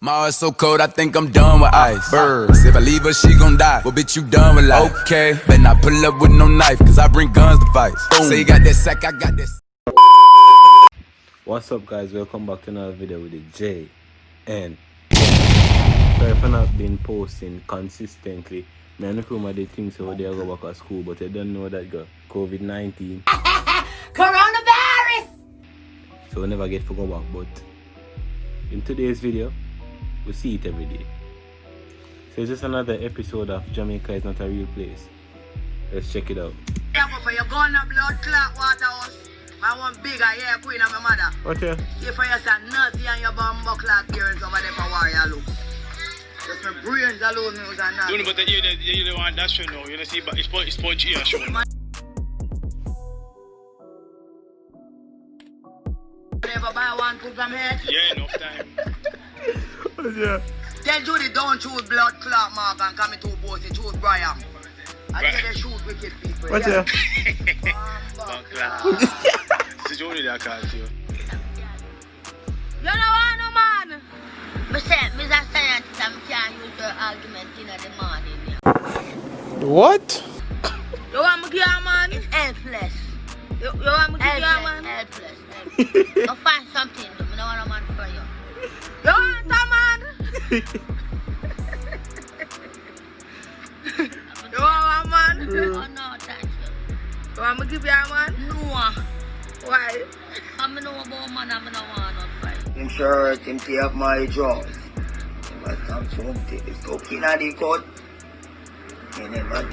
My heart's so cold, I think I'm done with ice. Birds, if I leave her, she gon' die. Well, bitch, you done with life. Okay, better not pull up with no knife, cause I bring guns to fight. Say you got that sack, I got this. What's up, guys? Welcome back to another video with the J. And sorry for not been posting consistently. I don't know if they think so they go back to school, but I don't know that got COVID-19. Coronavirus! So we never get to go back. But in today's video, we see it every day. So it's just another episode of Jamaica is not a real place. Let's check it out. Yeah, but you're gonna blood clot waterhouse. I want bigger, yeah, queen of my mother. What here? If I just a nutty and your bum clot parents over there for warrior look. Just my brains alone me was a nut. Don't but you don't want that show now. You know see but it's spongy here show. Never buy one put from here. Yeah, enough time. What here? Tell Judy don't choose blood clot mark and come into bossy, choose Brian. I Right. tell they shoot wicked people. What here? It's Johnny that calls you. You know what, no man? Me say, me just saying that I can't use your argument in the morning. What? You want me to give you, man? It's helpless. You want me to give you, man? Helpless. You find something, I don't want a man for you. You want a man? You want a man? Oh no, thank you. You want me to give you a man? No. Why? I know about man, I don't want no fight. I'm sure him take my jaws. But I'm something. It's talking at the court.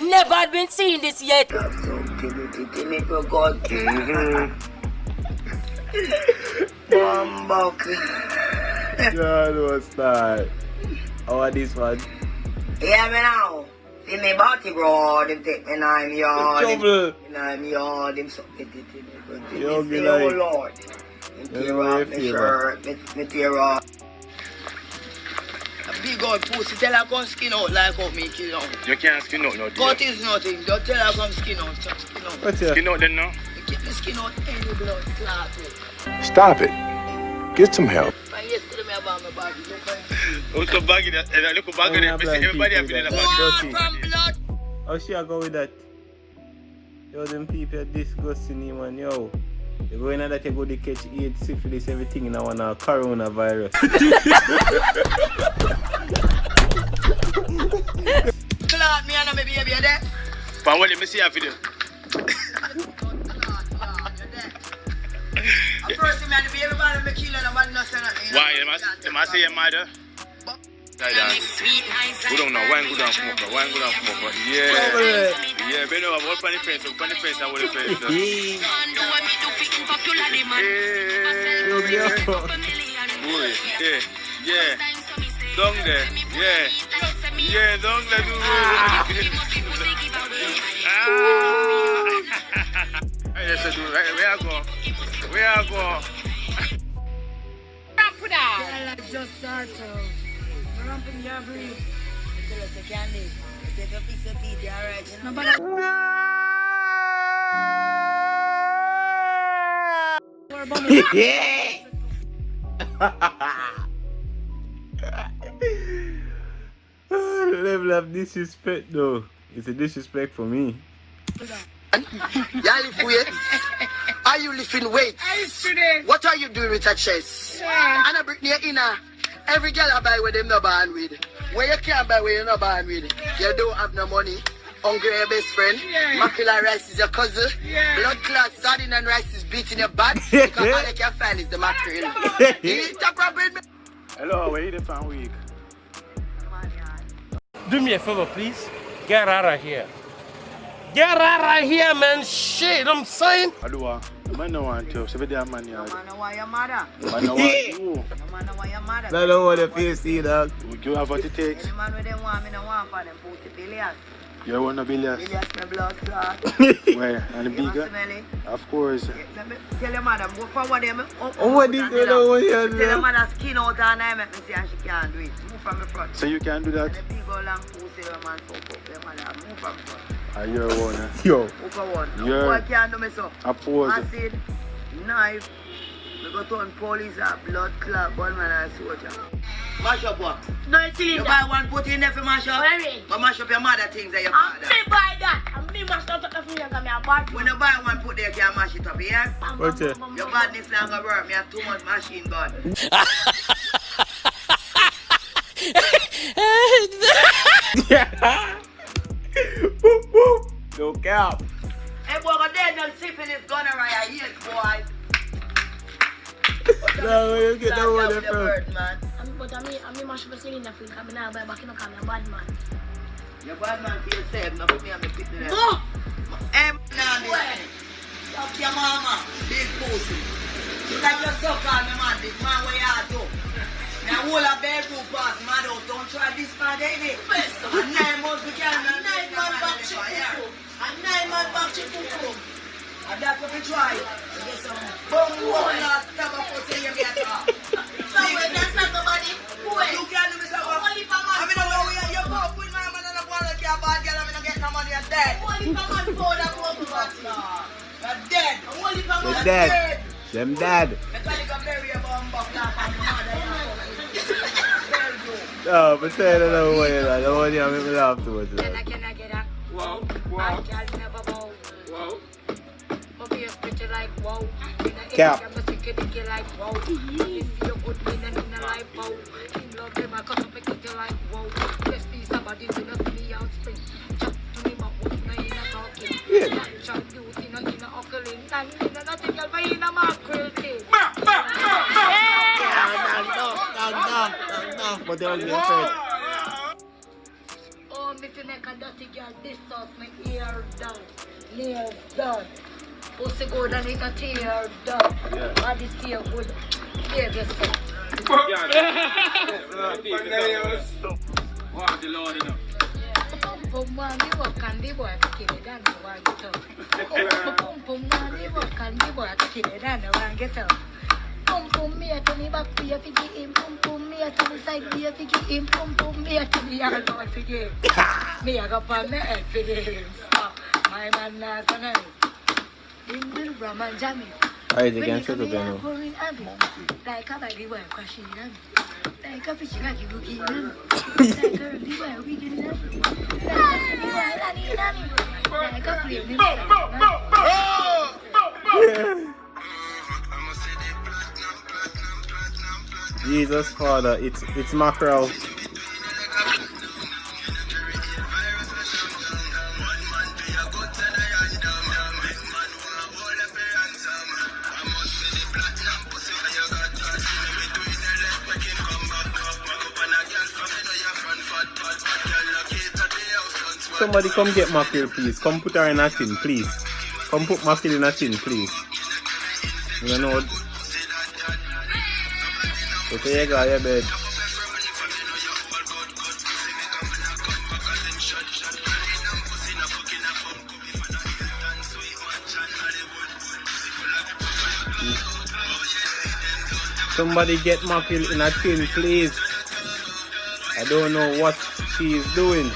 Never had been seen this yet. Have something to make a god. Bombok. God, what's that? How are this one? Hear me now. See me body, bro. Them take me in my yard. Trouble. In my yard. Them something to make a Yo, god. good Oh night. Lord. Me tear off my shirt. Me tear off. A big old pussy. Tell her come skin out like how me kill out. You can't skin out no. Cut is nothing. Don't tell her come skin out. Just skin out. What here? Skin out then now. You keep the skin out any blood clot. Stop it. Get some help. And yesterday me about my body. Look at Also bag in that little bag in Oh, there. Everybody have been in the bag. Dirty. from blood. How she a go with that? Yo, them people are disgusting you, man. Yo. You go in that you go to catch AIDS, syphilis, everything in one coronavirus. Clot me and my baby you there. But let me see a video. A person me and the baby man me kill and man not say nothing. Why? You must say your mother. Like that. Go down now. Why go down smoke? Why go down smoke? Yeah. Yeah, bend over. Hold on the fence. Hold on the fence and hold the fence. Boy, yeah, yeah. Down there, yeah. Yeah, down there. Yes, I do. Where I go? Where I go? Just start to ramp in your breathe. Tell us you can live. If you fix your teeth, you're alright. The level of disrespect though. It's a disrespect for me. You lift weight? Are you lifting weight? What are you doing with your chest? And I bring your inner. Every girl I buy with them no born with. Where you can't buy where you no born with. You don't have no money. Hungry your best friend. Mackerel rice is your cousin. Blood clot, sardine and rice is beating your butt. Because all you can find is the mackerel. Eat the problem. Hello, where you the fan week? Do me a favor, please. Get out of here. Get out of here, man. Shit, I'm saying. Hello, man, no want to. So, man, Man, why your mother? man, no want you. Man, why your mother? I don't want to face see dog. You have what it takes. Any man with them want me, no want for them 40 billion. You want a billion? Billions my blood clot. Where? And the You want bigger? smelly? Of course. Tell your mother, go forward them. Oh, what did you know what you Tell your do? mother skin out and I make me see and she can't do it. Move from the front. So you can do that? The big old long pussy the man fuck up. Your mother move from the front. Are you a one? Yo. Move for one. Yeah. No boy can't do me so. Of course. Acid, knife. We go turn police and blood clot, gunman and soldier. Mash up what? No You cylinder. buy one, put in there for mash up. Where? But mash up your mother things that your I'm father. me buy that. I'm me must not take a finger come here bad. When you buy one, put there, you can mash it up, yeah? What's it? Your badness not gonna work. Me have too much machine gun. Whoop, whoop. No cap. Hey, boy, but then you're sipping this gun around your ears, boy. No, where you get that one the from? bird, man. But I mean mash up a cylinder for you. I'm now buy back in the car. I'm a bad man. Your bad man for yourself, not put me on the pit there. No. Nah, this. Suck your mama, big pussy. You like your suck on me, man. This man where you are, too. Now, whole of bedroom pass, man, out. Don't try this man, baby. And 9 months we can, man. 9 months back to Kukum. And 9 months back to Kukum. And that's what we try. You get some bum one last stab of pussy you get off. So, when that's not nobody, who is? You can't do this, man. Only for man. I mean, I know you're both with my man and I'm going to get a bad girl. I'm going to get no money, you're dead. Only for man, for that one, you're dead. Only for man, They're you're dead. dead. Them dead. No, but say that no way, like, the one you make me laugh too much. Like. Can I get that? Wow, I can never bow. wow. My face pretty like wow. Cap. I'm a ticket like wow. If you good me, then in a life wow. In love, them I come up make it like wow. Let's be somebody to not me out spring. Chat to me, but what no in a talking. Yeah. Chat you in a occurring. And in a nothing else, but in a mackerel thing. But they was your friend. Oh, me fi make a dirty girl this sauce, my ear done, nails done. Pussy good and it a tear done. Yeah. Body feel good. Save yourself. Wow, the Lord, you know. Pum man, the work and the boy taking it down the one get up. Pum man, the work and the boy taking it down the one get up. Pum me to me back to your figgy him. Pum me to me side to your figgy him. Pum me to me I go figgy. Me I go pan me head figgy him. My man not gonna. In the Brahman Jammy. Alright, you can shut up now. Like a baby boy crashing in. Like a fish like you looking in. Like a baby boy wiggling in. Like a flame in. Jesus Father, it's mackerel. Somebody come get mackerel, please. Come put her in a tin, please. Come put mackerel in a tin, please. You know what? Okay, you go, your bed. Somebody get mackerel in a tin, please. I don't know what she is doing.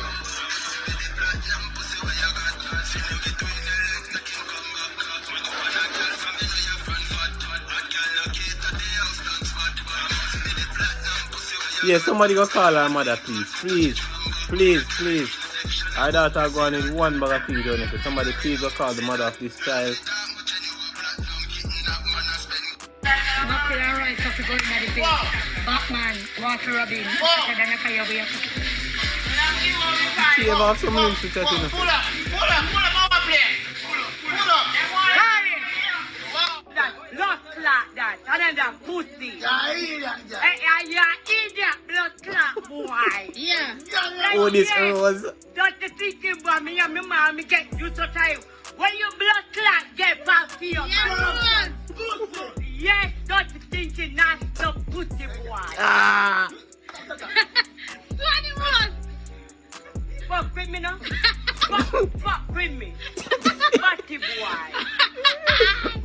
Yeah, somebody go call her mother, please. Please. Please, please. Our daughter going in one bag of things on it. Somebody please go call the mother of this child. Mackerel and rice have to go in the face. Batman, Walter Robin. Better than a fire way. She ever have some links to chat in. Pull up, our plate. Pull up. Blood clot that, and then that pussy. Yeah, idiot, blood clot boy. Yeah. Oh, this Rose. Don't you think about me and my mom get you so tired? When you blood clot get past for your yes, don't you think you're not so pussy boy? Ah. Bloody Rose. Fuck with me now. Fuck with me. Batty boy.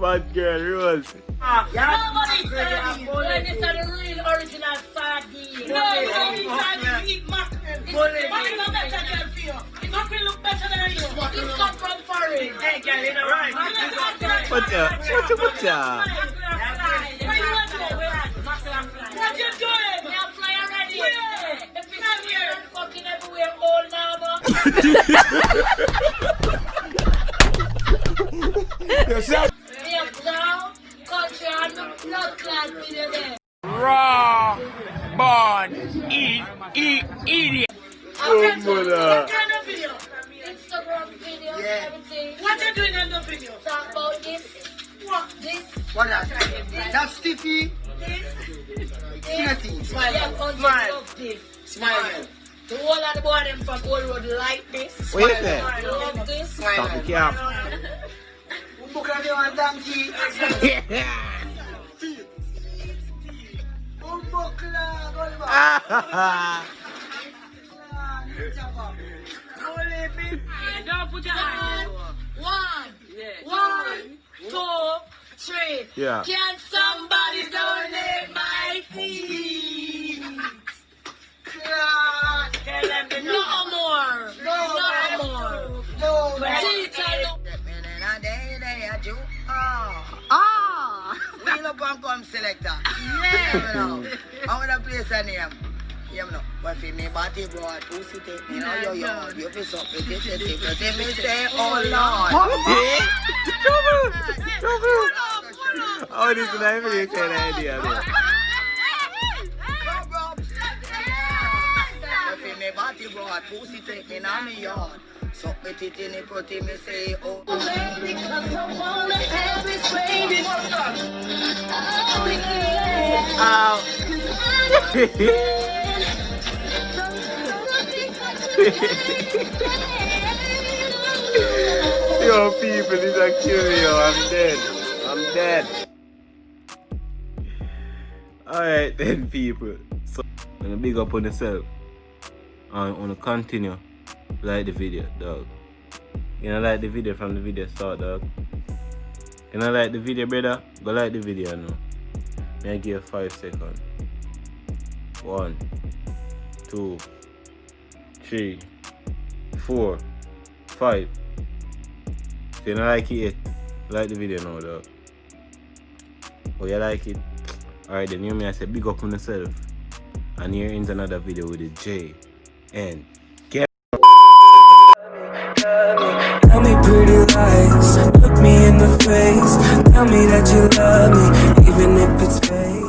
Bad girl, Rose. Nobody said it. When it's the real original sardine. No, these are the eat mackerel. Mackerel look better than you. Mackerel look better than you. This come from foreign. Hey, girl, you know right. What's up? What's up? What you doing? What you doing? I'm fly already. Yes, now, country and the blood clot video there. Raw, born, idiot. What mother. kind of video? Instagram video, everything. What you doing on the video? Talk about this. What? This. What that? That's Stiffy. This. Smile. Yeah, Smile. of this. Smile. The whole of the boy them from Old Road like this. What you say? Love this. Stop the cap. Book of your donkey. Don't put your hands. One, two, three. Yeah. Can somebody donate my feet? No more. No more. We love and come selector. Yeah. I want to place a name. Yeah, no. But if me body broad, pussy take me now, yo. You feel so pretty, me say, oh Lord. Oh, this is not even an idea. If me body broad, pussy take me now, me yard. So pretty, pretty, me say, oh. Yo, people, this is killing me, yo. I'm dead. I'm dead. Alright then, people. So, I'm gonna big up on yourself. And I'm gonna continue. Like the video, dog. You know, like the video from the video start, dog. You know, like the video, brother? Go like the video now. May I give you 5 seconds. 1, 2, 3, 4, 5. So you don't like it yet? Like the video now, dog. Oh, you like it? Alright, then you may I say big up on yourself. And here is another video with the J and Tell me pretty lies, look me in the face. Tell me that you love me, even if it's fake.